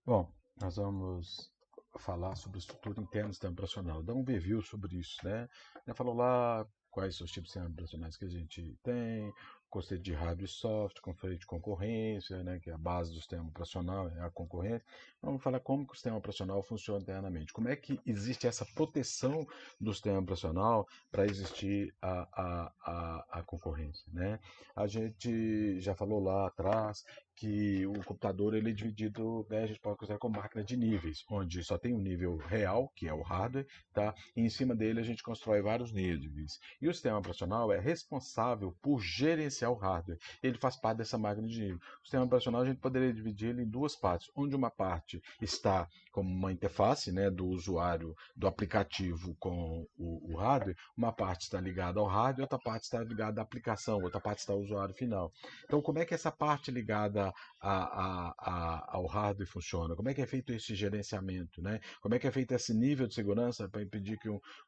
Bom, nós vamos falar sobre estrutura interna do sistema operacional, dar um review sobre isso, né? Já falou lá quais são os tipos de sistemas operacionais que a gente tem, conceito de hardware e software, conceito de concorrência, né, que é a base do sistema operacional, é a concorrência. Vamos falar como que o sistema operacional funciona internamente, como é que existe essa proteção do sistema operacional para existir a concorrência, né? A gente já falou lá atrás que o computador ele é dividido, né, a gente pode considerar como máquina de níveis, onde só tem um nível real, que é o hardware, tá? E em cima dele a gente constrói vários níveis. E o sistema operacional é responsável por gerenciar o hardware. Ele faz parte dessa máquina de nível. O sistema operacional a gente poderia dividir ele em duas partes, onde uma parte está como uma interface, né, do usuário, do aplicativo com o hardware, uma parte está ligada ao hardware, outra parte está ligada à aplicação, outra parte está ao usuário final. Então, como é que essa parte ligada ao hardware funciona? Como é que é feito esse gerenciamento, né? Como é que é feito esse nível de segurança para impedir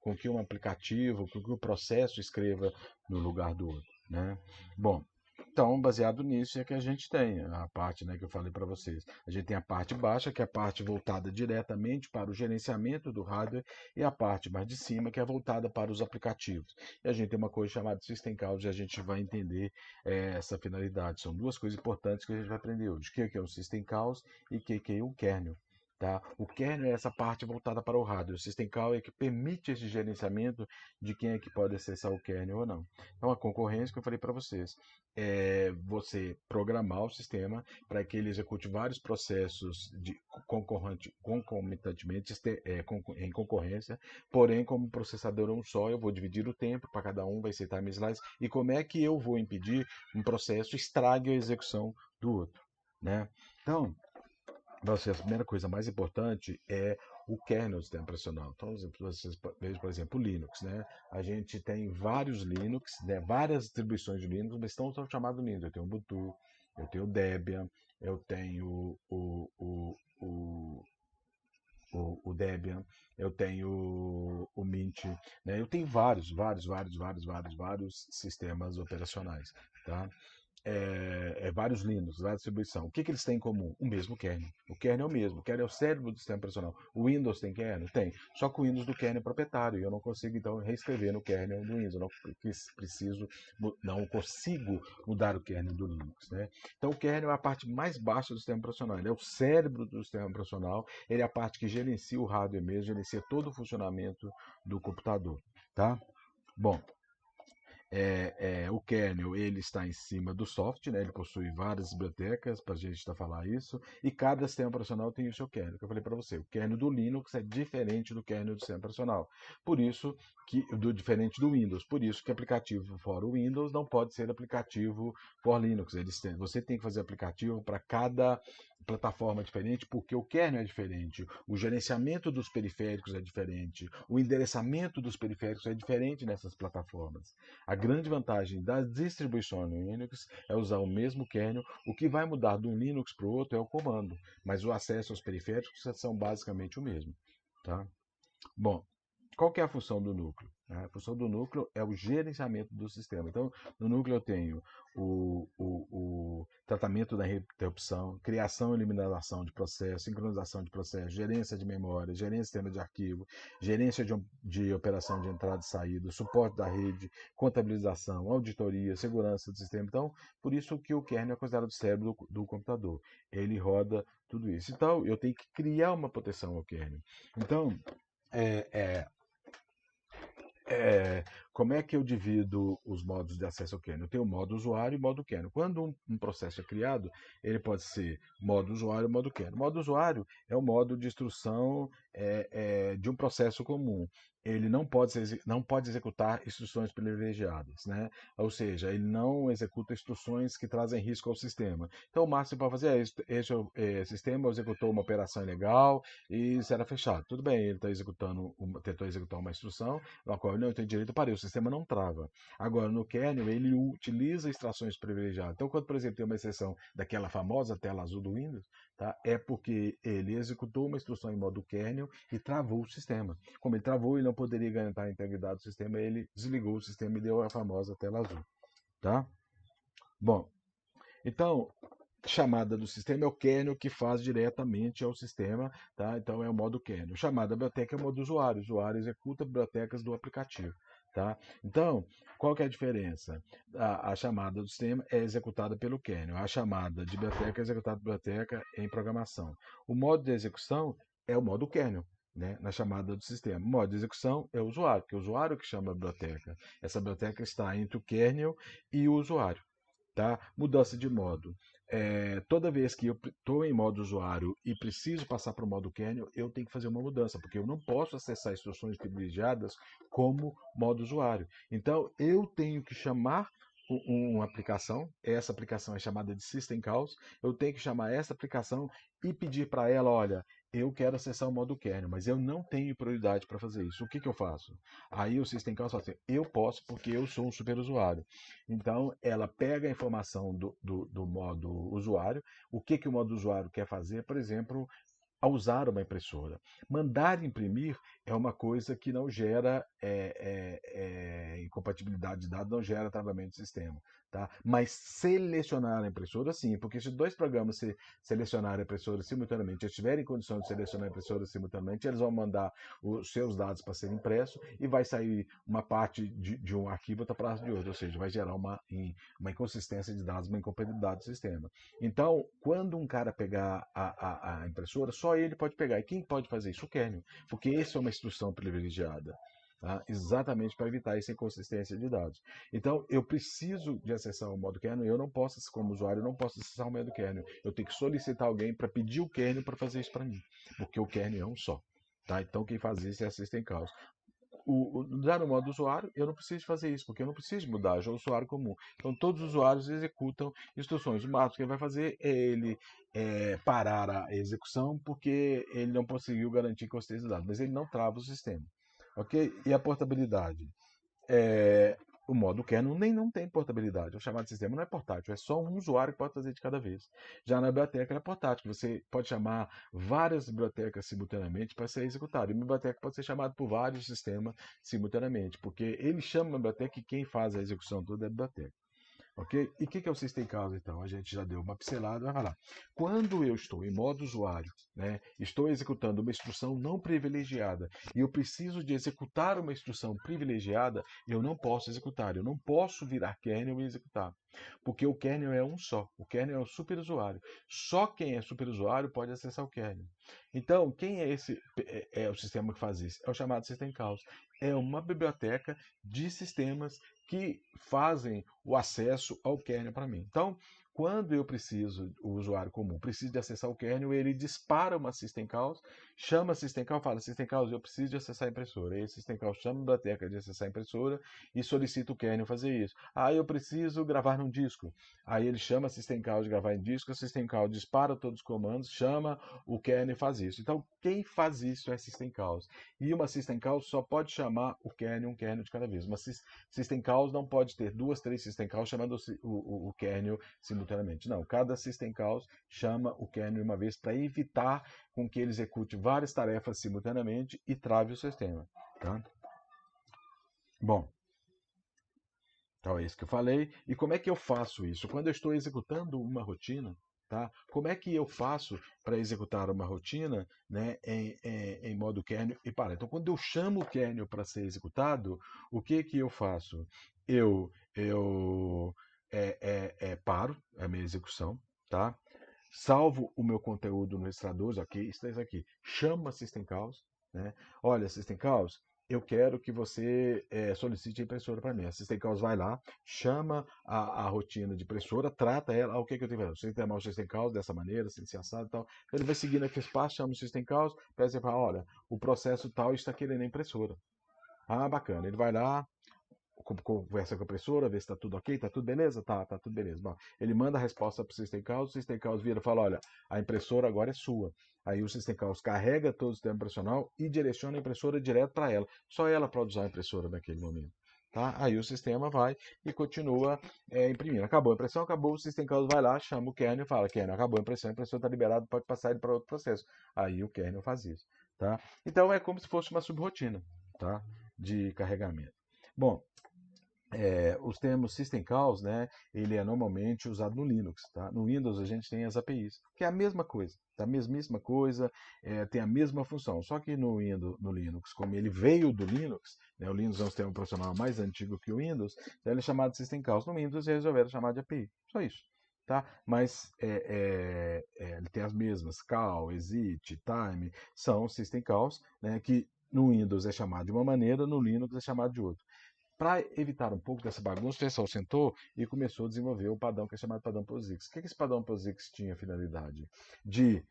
com que um aplicativo, com que o processo escreva no lugar do outro, né? Bom, então, baseado nisso é que a gente tem a parte, né, que eu falei para vocês. A gente tem a parte baixa, que é a parte voltada diretamente para o gerenciamento do hardware, e a parte mais de cima, que é voltada para os aplicativos. E a gente tem uma coisa chamada System Call, e a gente vai entender essa finalidade. São duas coisas importantes que a gente vai aprender hoje. O que é o System Calls e o que é o kernel. Tá? O kernel é essa parte voltada para o hardware. O System Call é que permite esse gerenciamento de quem é que pode acessar o kernel ou não. Então, a concorrência que eu falei para vocês é você programar o sistema para que ele execute vários processos de concomitantemente em concorrência, porém, como processador um só, eu vou dividir o tempo para cada um, vai ser time slice, e como é que eu vou impedir um processo estrague a execução do outro, né? Então, a primeira coisa mais importante é o kernel do sistema operacional. Então, vocês vejam, por exemplo, o Linux, né? A gente tem vários Linux, né? Várias distribuições de Linux, mas são chamados Linux. Eu tenho o Ubuntu, eu tenho o Debian, eu tenho o Debian, eu tenho o Mint, né? Eu tenho vários sistemas operacionais, tá? Vários Linux, várias distribuições. O que eles têm em comum? O mesmo kernel. O kernel é o mesmo. O kernel é o cérebro do sistema operacional. O Windows tem kernel? Tem. Só que o Windows do kernel é proprietário. E eu não consigo, então, reescrever no kernel do Windows. Eu não preciso, não consigo mudar o kernel do Linux. Né? Então, o kernel é a parte mais baixa do sistema operacional. Ele é o cérebro do sistema operacional. Ele é a parte que gerencia o hardware mesmo, gerencia todo o funcionamento do computador. Tá? Bom, o kernel ele está em cima do software, né? Ele possui várias bibliotecas para a gente falar isso, e cada sistema operacional tem o seu kernel, que eu falei para você. O kernel do Linux é diferente do kernel do sistema operacional, por isso diferente do Windows, por isso que aplicativo for o Windows não pode ser aplicativo for Linux. Você tem que fazer aplicativo para cada plataforma diferente, porque o kernel é diferente, o gerenciamento dos periféricos é diferente, o endereçamento dos periféricos é diferente nessas plataformas. A grande vantagem das distribuições no Linux é usar o mesmo kernel. O que vai mudar de um Linux para o outro é o comando, mas o acesso aos periféricos são basicamente o mesmo. Tá? Bom, qual que é a função do núcleo? A função do núcleo é o gerenciamento do sistema. Então, no núcleo eu tenho o tratamento da interrupção, criação e eliminação de processos, sincronização de processos, gerência de memória, gerência de sistema de arquivo, gerência de operação de entrada e saída, suporte da rede, contabilização, auditoria, segurança do sistema. Então, por isso que o kernel é considerado o cérebro do computador. Ele roda tudo isso. Então, eu tenho que criar uma proteção ao kernel. Então, é, é, como é que eu divido os modos de acesso ao kernel? Eu tenho o modo usuário e modo kernel. Quando um processo é criado, ele pode ser modo usuário e modo kernel. O modo usuário é o modo de instrução de um processo comum. Ele não pode executar instruções privilegiadas, né? Ou seja, ele não executa instruções que trazem risco ao sistema. Então, o máximo para fazer é esse sistema executou uma operação ilegal e será fechado. Tudo bem, ele tentou executar uma instrução, a qual ele não tem direito para o sistema não trava. Agora, no kernel, ele utiliza extrações privilegiadas. Então, quando, por exemplo, tem uma exceção daquela famosa tela azul do Windows, tá? É porque ele executou uma instrução em modo kernel e travou o sistema. Como ele travou, ele não poderia garantir a integridade do sistema, ele desligou o sistema e deu a famosa tela azul. Tá? Bom, então, chamada do sistema é o kernel que faz diretamente ao sistema, tá? Então é o modo kernel. Chamada da biblioteca é o modo usuário. O usuário executa bibliotecas do aplicativo, tá? Então, qual que é a diferença? A chamada do sistema é executada pelo kernel. A chamada de biblioteca é executada pela biblioteca em programação. O modo de execução é o modo kernel. Né, na chamada do sistema. O modo de execução é o usuário, que é o usuário que chama a biblioteca. Essa biblioteca está entre o kernel e o usuário. Tá? Mudança de modo. Toda vez que eu estou em modo usuário e preciso passar para o modo kernel, eu tenho que fazer uma mudança, porque eu não posso acessar instruções privilegiadas como modo usuário. Então, eu tenho que chamar uma aplicação, essa aplicação é chamada de System Calls, eu tenho que chamar essa aplicação e pedir para ela, olha, eu quero acessar o modo kernel, mas eu não tenho prioridade para fazer isso. O que eu faço? Aí o System Calls fala assim, eu posso porque eu sou um superusuário. Então, ela pega a informação do modo usuário, o que o modo usuário quer fazer, por exemplo, a usar uma impressora. Mandar imprimir é uma coisa que não gera incompatibilidade de dados, não gera travamento de sistema. Tá? Mas selecionar a impressora, sim, porque se dois programas selecionarem a impressora simultaneamente, eles tiverem condição de selecionar a impressora simultaneamente, eles vão mandar os seus dados para ser impresso e vai sair uma parte de um arquivo outra parte de outro, ou seja, vai gerar uma inconsistência de dados, uma incompatibilidade do sistema. Então, quando um cara pegar a impressora, só ele pode pegar. E quem pode fazer isso? O kernel, porque essa é uma instrução privilegiada. Tá? Exatamente para evitar essa inconsistência de dados. Então, eu preciso de acessar o modo kernel, eu não posso, como usuário, eu não posso acessar o modo kernel. Eu tenho que solicitar alguém para pedir o kernel para fazer isso para mim, porque o kernel é um só. Tá? Então, quem faz isso é a System Calls. Já no modo usuário, eu não preciso fazer isso, porque eu não preciso mudar, eu já é um usuário comum. Então, todos os usuários executam instruções. O máximo que ele vai fazer é ele parar a execução, porque ele não conseguiu garantir consistência de dados, mas ele não trava o sistema. Ok? E a portabilidade? O modo kernel nem não tem portabilidade. O chamado sistema não é portátil, é só um usuário que pode fazer de cada vez. Já na biblioteca é portátil, você pode chamar várias bibliotecas simultaneamente para ser executado. E uma biblioteca pode ser chamada por vários sistemas simultaneamente, porque ele chama a biblioteca e quem faz a execução toda é a biblioteca. Ok? E o que é o System Calls, então? A gente já deu uma pincelada, vai falar. Quando eu estou em modo usuário, né, estou executando uma instrução não privilegiada e eu preciso de executar uma instrução privilegiada, eu não posso executar, eu não posso virar kernel e executar. Porque o kernel é um só, o kernel é o superusuário. Só quem é superusuário pode acessar o kernel. Então, quem é esse? É o sistema que faz isso? É o chamado System Calls. É uma biblioteca de sistemas que fazem o acesso ao kernel para mim. Então, quando eu preciso, o usuário comum precisa de acessar o kernel, ele dispara uma System Calls, chama a System Calls, fala, System Calls, eu preciso de acessar a impressora. Aí a System Calls chama a biblioteca de acessar a impressora e solicita o kernel fazer isso. Ah, eu preciso gravar num disco. Aí ele chama a System Calls de gravar em disco, a System Calls dispara todos os comandos, chama o kernel e faz isso. Então, quem faz isso é a System Calls. E uma System Calls só pode chamar o kernel, um kernel de cada vez. Uma System Calls não pode ter duas, três System Calls chamando o kernel simultaneamente. Não, cada System Calls chama o kernel uma vez para evitar com que ele execute várias tarefas simultaneamente e trave o sistema. Tá? Bom, então é isso que eu falei. E como é que eu faço isso? Quando eu estou executando uma rotina, tá? Como é que eu faço para executar uma rotina, né, em modo kernel e para? Então, quando eu chamo o kernel para ser executado, o que que eu faço? Eu paro a minha execução, tá? Salvo o meu conteúdo no registrador, aqui, está isso aqui. Chama System Calls, né? Olha, System Calls, eu quero que você solicite a impressora para mim. A System Calls vai lá, chama a rotina de impressora, trata ela, o que eu tenho que fazer? Você tem que chamar o System Calls dessa maneira, assim, assim, assado e tal. Ele vai seguindo aquele espaço, chama o System Calls, para dizer, olha, o processo tal está querendo a impressora. Ah, bacana. Ele vai lá, conversa com a impressora, vê se está tudo ok, está tudo beleza? Tá tudo beleza. Bom, ele manda a resposta para o System Calls, o System Calls vira e fala, olha, a impressora agora é sua. Aí o System Calls carrega todo o sistema operacional e direciona a impressora direto para ela. Só ela pode usar a impressora naquele momento. Tá? Aí o sistema vai e continua imprimindo. Acabou a impressão, acabou, o System Calls vai lá, chama o kernel e fala, kernel, acabou a impressora está liberada, pode passar ele para outro processo. Aí o kernel faz isso. Tá? Então é como se fosse uma subrotina, tá? De carregamento. Bom, os termos System Calls, né, ele é normalmente usado no Linux, tá? No Windows a gente tem as APIs, que é a mesma coisa, tá? A mesmíssima coisa, tem a mesma função, só que no Linux, como ele veio do Linux, né, o Linux é um sistema operacional mais antigo que o Windows, então ele é chamado de System Calls. No Windows eles resolveram chamar de API, só isso. Tá? Mas ele tem as mesmas, call, exit, time, são System Calls, né, que no Windows é chamado de uma maneira, no Linux é chamado de outra. Para evitar um pouco dessa bagunça, o pessoal sentou e começou a desenvolver o padrão que é chamado padrão POSIX. O que esse padrão POSIX tinha a finalidade? De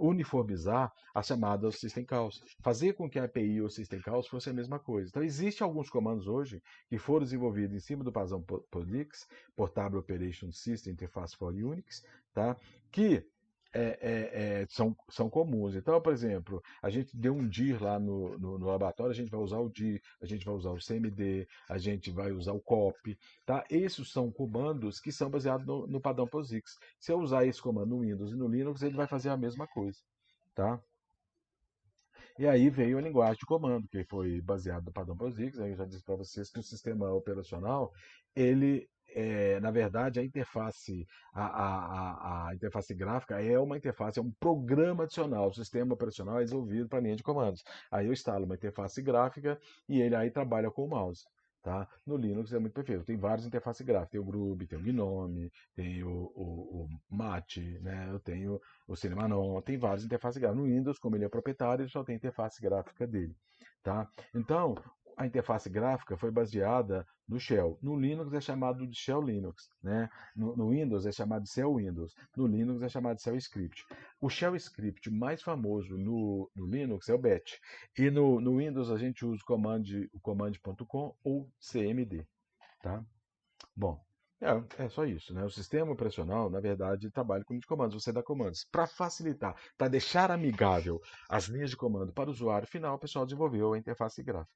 uniformizar as chamadas System Calls, fazer com que a API ou System Calls fosse a mesma coisa. Então, existem alguns comandos hoje que foram desenvolvidos em cima do padrão POSIX, Portable Operation System Interface for Unix, tá? Que são comuns. Então, por exemplo, a gente deu um dir lá no laboratório, a gente vai usar o dir, a gente vai usar o CMD, a gente vai usar o copy, tá? Esses são comandos que são baseados no padrão POSIX. Se eu usar esse comando no Windows e no Linux, ele vai fazer a mesma coisa, tá? E aí veio a linguagem de comando, que foi baseado no padrão POSIX. Aí eu já disse para vocês que o sistema operacional, ele, na verdade, a interface gráfica é uma interface, é um programa adicional. O sistema operacional é desenvolvido para linha de comandos. Aí eu instalo uma interface gráfica e ele aí trabalha com o mouse. Tá? No Linux é muito perfeito. Tem várias interfaces gráficas. Tem o Groovy, tem o Gnome, tem o Mate, né? Eu tenho o Cinemanon, tem várias interfaces gráficas. No Windows, como ele é proprietário, ele só tem a interface gráfica dele. Tá? Então, a interface gráfica foi baseada no Shell. No Linux é chamado de Shell Linux. Né? No Windows é chamado de Shell Windows. No Linux é chamado de Shell Script. O Shell Script mais famoso no Linux é o BAT. E no Windows a gente usa o command.com ou CMD. Tá? Bom, é só isso, né? O sistema operacional, na verdade, trabalha com linha de comandos. Você dá comandos. Para facilitar, para deixar amigável as linhas de comando para o usuário final, o pessoal desenvolveu a interface gráfica.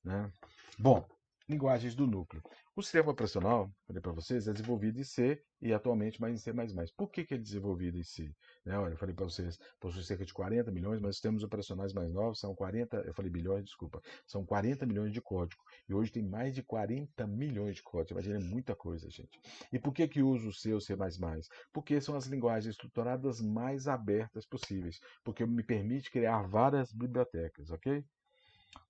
Né? Bom, linguagens do núcleo. O sistema operacional, falei para vocês, é desenvolvido em C e atualmente mais em C++. Por que ele é desenvolvido em C? Né? Olha, eu falei para vocês, possui cerca de 40 milhões, mas os sistemas operacionais mais novos são 40, eu falei bilhões, desculpa, são 40 milhões de código. E hoje tem mais de 40 milhões de código. Imagina, é muita coisa, gente. E por que uso o C ou C++? Porque são as linguagens estruturadas mais abertas possíveis. Porque me permite criar várias bibliotecas, ok?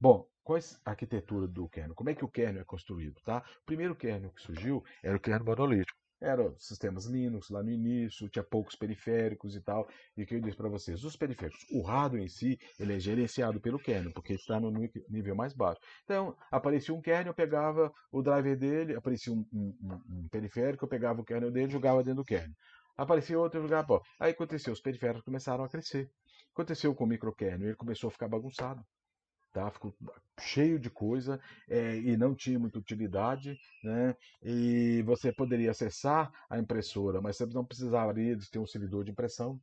Bom, qual é a arquitetura do kernel? Como é que o kernel é construído? Tá? O primeiro kernel que surgiu era o kernel monolítico. Eram sistemas Linux lá no início, tinha poucos periféricos e tal. E o que eu disse para vocês? Os periféricos, o hardware em si, ele é gerenciado pelo kernel, porque está no nível mais baixo. Então, aparecia um kernel, eu pegava o driver dele, aparecia um periférico, eu pegava o kernel dele e jogava dentro do kernel. Aparecia outro, eu jogava. Aí aconteceu, os periféricos começaram a crescer. Aconteceu com o microkernel, ele começou a ficar bagunçado. Tá? Ficou cheio de coisa e não tinha muita utilidade, né? E você poderia acessar a impressora, mas você não precisaria de ter um servidor de impressão,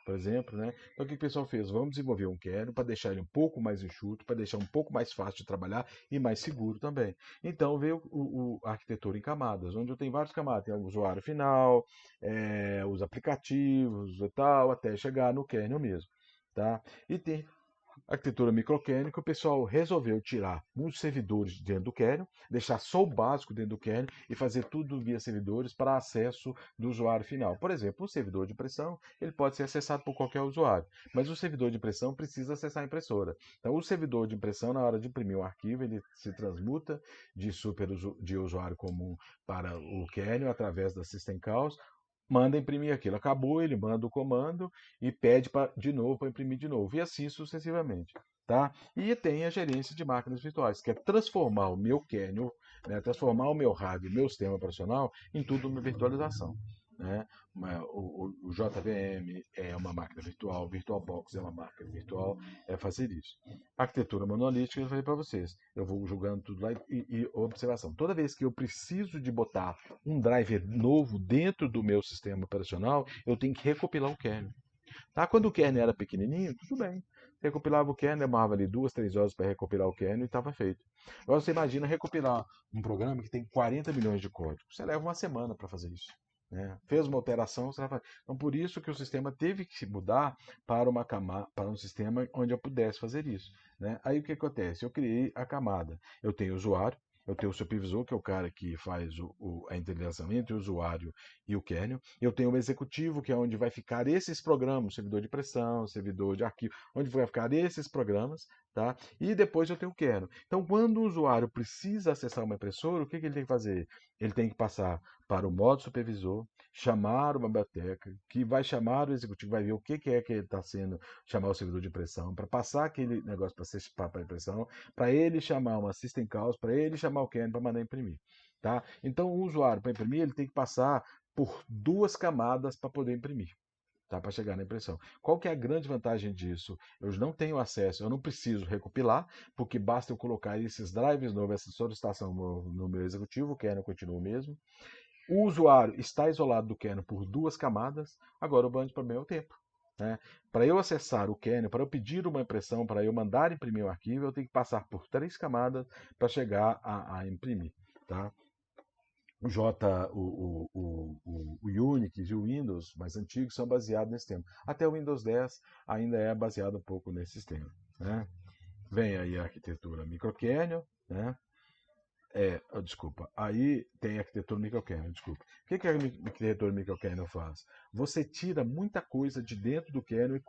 por exemplo, né? Então o que o pessoal fez? Vamos desenvolver um kernel para deixar ele um pouco mais enxuto, para deixar um pouco mais fácil de trabalhar e mais seguro também. Então veio a arquitetura em camadas, onde eu tenho várias camadas, tem o usuário final, os aplicativos e tal, até chegar no kernel mesmo, tá? E tem arquitetura microkernel, o pessoal resolveu tirar muitos servidores dentro do kernel, deixar só o básico dentro do kernel e fazer tudo via servidores para acesso do usuário final. Por exemplo, um servidor de impressão, ele pode ser acessado por qualquer usuário, mas o servidor de impressão precisa acessar a impressora. Então, o servidor de impressão, na hora de imprimir um arquivo, ele se transmuta de usuário comum para o kernel através da System Calls, manda imprimir aquilo. Acabou, ele manda o comando e pede de novo para imprimir de novo. E assim sucessivamente. Tá? E tem a gerência de máquinas virtuais, que é transformar o meu kernel, né, transformar o meu hardware, meu sistema operacional, em tudo uma virtualização. Né? O JVM é uma máquina virtual, o VirtualBox é uma máquina virtual, é fazer isso. Arquitetura monolítica, eu falei para vocês, eu vou jogando tudo lá e observação. Toda vez que eu preciso de botar um driver novo dentro do meu sistema operacional, eu tenho que recopilar o kernel. Tá? Quando o kernel era pequenininho, tudo bem. Recopilava o kernel, demorava ali 2, 3 horas para recopilar o kernel e estava feito. Agora você imagina recopilar um programa que tem 40 milhões de códigos. Você leva uma semana para fazer isso. né? Fez uma alteração, você vai fazer. Então, por isso que o sistema teve que se mudar para para um sistema onde eu pudesse fazer isso, né? Aí o que acontece? Eu criei a camada. Eu tenho o usuário, eu tenho o supervisor, que é o cara que faz a integração entre o usuário e o kernel. Eu tenho o executivo, que é onde vai ficar esses programas, servidor de pressão, servidor de arquivo, onde vai ficar esses programas, tá? E depois eu tenho o kernel. Então, quando o usuário precisa acessar uma impressora, o que ele tem que fazer? Ele tem que passar para o modo supervisor, chamar uma biblioteca, que vai chamar o executivo, vai ver o que é que ele está sendo, chamar o servidor de impressão, para passar aquele negócio para a impressão, para ele chamar uma system calls, para ele chamar o kernel para mandar imprimir. Tá? Então, o usuário, para imprimir, ele tem que passar por duas camadas para poder imprimir. Tá, para chegar na impressão. Qual que é a grande vantagem disso? Eu não tenho acesso, eu não preciso recopilar, porque basta eu colocar esses drives novos, essa solicitação no meu executivo, o kernel continua o mesmo. O usuário está isolado do kernel por duas camadas, agora o grande problema é o tempo. Né? Para eu acessar o kernel, para eu pedir uma impressão, para eu mandar imprimir o arquivo, eu tenho que passar por três camadas para chegar a imprimir. Tá? O J, o Unix e o Windows mais antigos são baseados nesse sistema. Até o Windows 10 ainda é baseado um pouco nesse sistema. Né? Vem aí a arquitetura microkernel, né? Desculpa. Aí tem a arquitetura microkernel, desculpa. O que a arquitetura microkernel faz? Você tira muita coisa de dentro do kernel e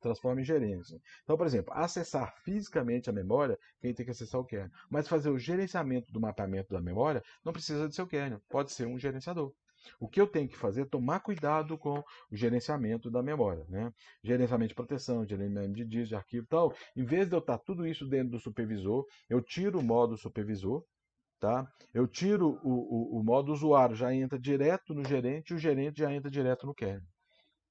transforma em gerência. Então, por exemplo, acessar fisicamente a memória, quem tem que acessar o kernel. Mas fazer o gerenciamento do mapeamento da memória não precisa de seu kernel, pode ser um gerenciador. O que eu tenho que fazer é tomar cuidado com o gerenciamento da memória, né? Gerenciamento de proteção, gerenciamento de disco, de arquivo e tal. Em vez de eu estar tudo isso dentro do supervisor, eu tiro o modo supervisor, tá? Eu tiro o modo usuário, já entra direto no gerente e o gerente já entra direto no kernel.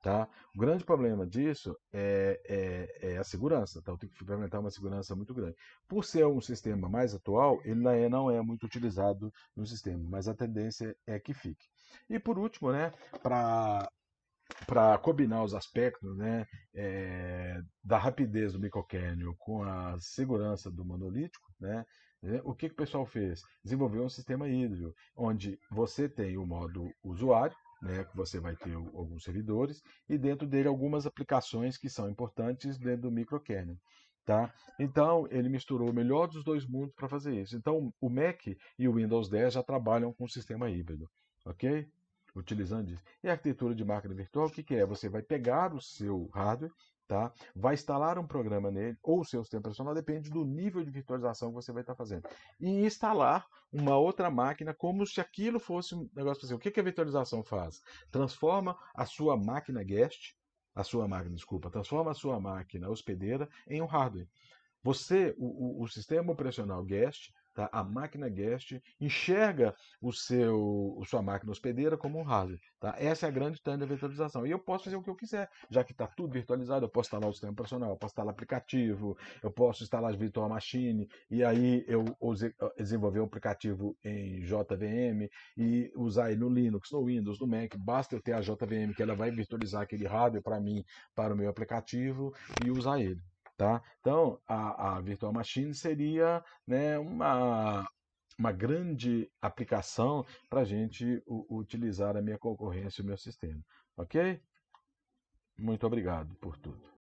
Tá? O grande problema disso é a segurança. Tá? Eu tenho que implementar uma segurança muito grande. Por ser um sistema mais atual, ele não é muito utilizado no sistema, mas a tendência é que fique. E por último, né, para combinar os aspectos, né, da rapidez do microkernel com a segurança do monolítico, né, o que o pessoal fez? Desenvolveu um sistema híbrido, onde você tem o modo usuário, né, que você vai ter alguns servidores, e dentro dele algumas aplicações que são importantes dentro do microkernel. Tá? Então, ele misturou o melhor dos dois mundos para fazer isso. Então, o Mac e o Windows 10 já trabalham com o sistema híbrido. Ok? Utilizando isso. E a arquitetura de máquina virtual, o que é? Você vai pegar o seu hardware, tá? Vai instalar um programa nele, ou o seu sistema operacional, depende do nível de virtualização que você vai estar fazendo. E instalar uma outra máquina como se aquilo fosse um negócio assim. O que a virtualização faz? Transforma a sua máquina guest, transforma a sua máquina hospedeira em um hardware. O sistema operacional guest, tá? A máquina guest, enxerga sua máquina hospedeira como um hardware. Tá? Essa é a grande tânia da virtualização. E eu posso fazer o que eu quiser, já que está tudo virtualizado. Eu posso instalar o sistema operacional, eu posso instalar aplicativo, eu posso instalar a virtual machine, e aí eu desenvolver um aplicativo em JVM e usar ele no Linux, no Windows, no Mac. Basta eu ter a JVM, que ela vai virtualizar aquele hardware para mim, para o meu aplicativo, e usar ele. Tá? Então, a Virtual Machine seria, né, uma grande aplicação para a gente utilizar a minha concorrência e o meu sistema. Ok? Muito obrigado por tudo.